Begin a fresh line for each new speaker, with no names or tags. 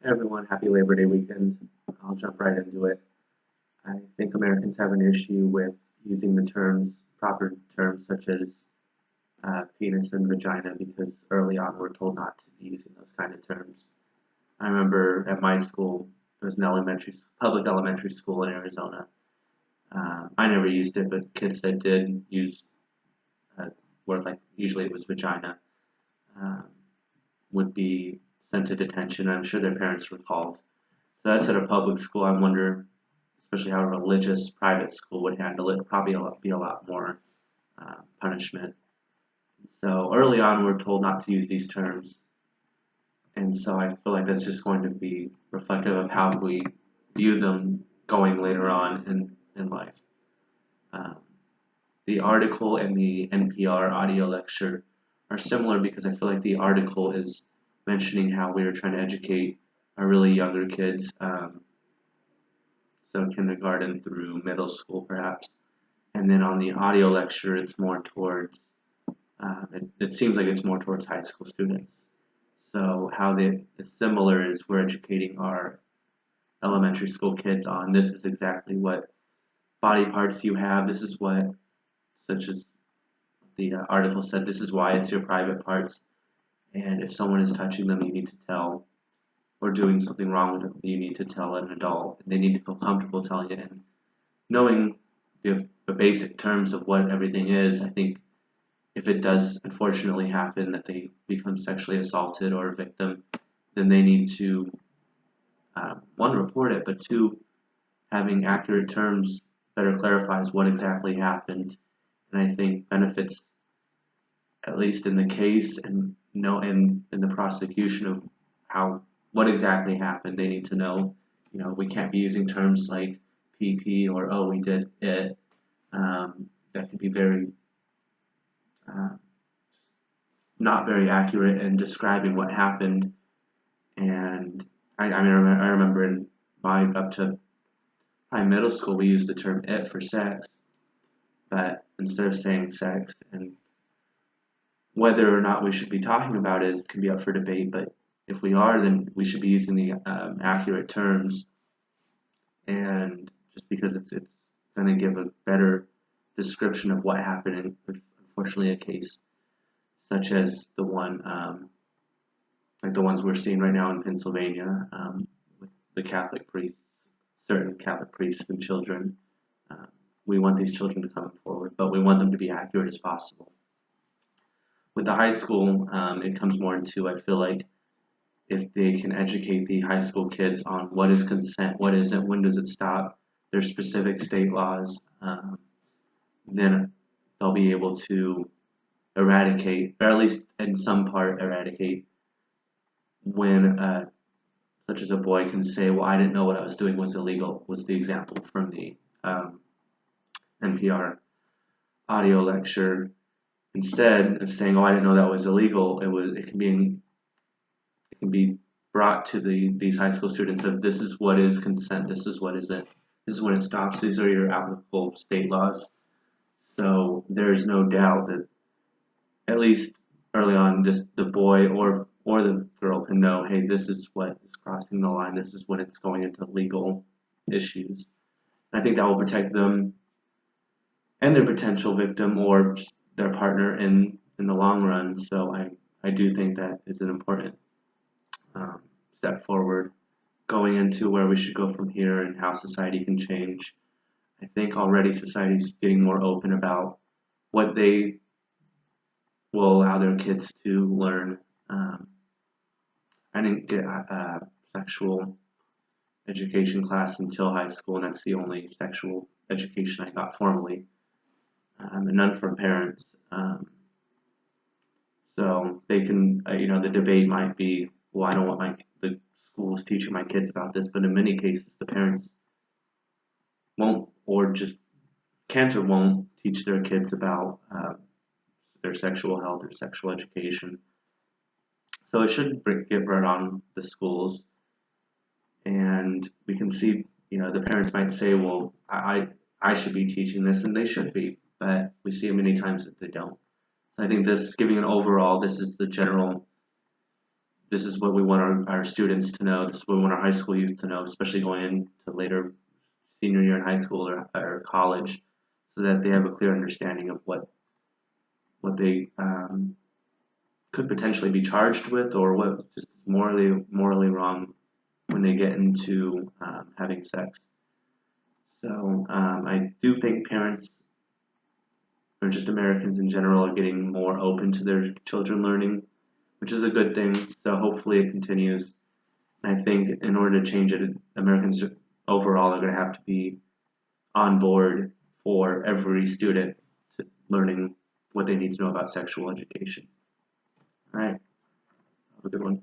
Hey everyone, happy Labor Day weekend. I'll jump right into it. I think Americans have an issue with using the proper terms such as penis and vagina because early on we're told not to be using those kind of terms. I remember at my school, there was an public elementary school in Arizona. I never used it, but kids that did use word like usually it was vagina um, would be sent to detention. I'm sure their parents were called. So that's at a public school. I wonder, especially how a religious private school would handle it. Probably be a lot more punishment. So early on, we're told not to use these terms, and so I feel like that's just going to be reflective of how we view them going later on in life. Um, the article and the NPR audio lecture are similar because I feel like the article is mentioning how we are trying to educate our really younger kids, so kindergarten through middle school perhaps. And then on the audio lecture, it's more towards, it seems like it's more towards high school students. So how it's similar is we're educating our elementary school kids on this is exactly what body parts you have. This is what, such as the article said, this is why it's your private parts. And if someone is touching them, you need to tell, or doing something wrong with them, you need to tell an adult. And they need to feel comfortable telling it. And knowing the basic terms of what everything is, I think if it does unfortunately happen that they become sexually assaulted or a victim, then they need to, one, report it, but two, having accurate terms better clarifies what exactly happened, and I think benefits, at least in the case and know in the prosecution of how what exactly happened. They need to know, we can't be using terms like PP or oh we did it. That could be very uh, not very accurate in describing what happened. And I remember in my up to high middle school, we used the term it for sex, but instead of saying sex, and whether or not we should be talking about it can be up for debate. But if we are, then we should be using the accurate terms, and just because it's going to give a better description of what happened in, unfortunately, a case such as the one like the ones we're seeing right now in Pennsylvania, with the Catholic priests, certain Catholic priests and children. Uh, we want these children to come forward, but we want them to be accurate as possible. With the high school, it comes more into, I feel like, if they can educate the high school kids on what is consent, what isn't, when does it stop, there's specific state laws, then they'll be able to eradicate, or at least in some part eradicate, when such as a boy can say, well, I didn't know what I was doing was illegal, was the example from the NPR audio lecture. Instead of saying, oh, I didn't know that was illegal, it can be brought to these high school students of this is what is consent, this is what isn't, this is when it stops, these are your applicable state laws. So there's no doubt that at least early on, the boy or the girl can know, hey, this is what is crossing the line. This is when it's going into legal issues. And I think that will protect them and their potential victim or their partner in the long run. So I do think that is an important um, step forward going into where we should go from here and how society can change. I think already society's getting more open about what they will allow their kids to learn. Um, I didn't get a sexual education class until high school, and that's the only sexual education I got formally, and none from parents. So they can, the debate might be, well, I don't want the schools teaching my kids about this, but in many cases, the parents won't, or just can't or won't teach their kids about their sexual health or sexual education. So it should get brought on the schools, and we can see, the parents might say, well, I should be teaching this, and they should be, but we see many times that they don't. So I think this, giving an overall, this is the general this is what we want our students to know. This is what we want our high school youth to know, especially going into later senior year in high school or college, so that they have a clear understanding of what they could potentially be charged with, or what just morally wrong when they get into having sex. So I do think parents, or just Americans in general, are getting more open to their children learning, which is a good thing. So hopefully it continues. And I think in order to change it, Americans overall are going to have to be on board for every student learning what they need to know about sexual education. All right, have a good one.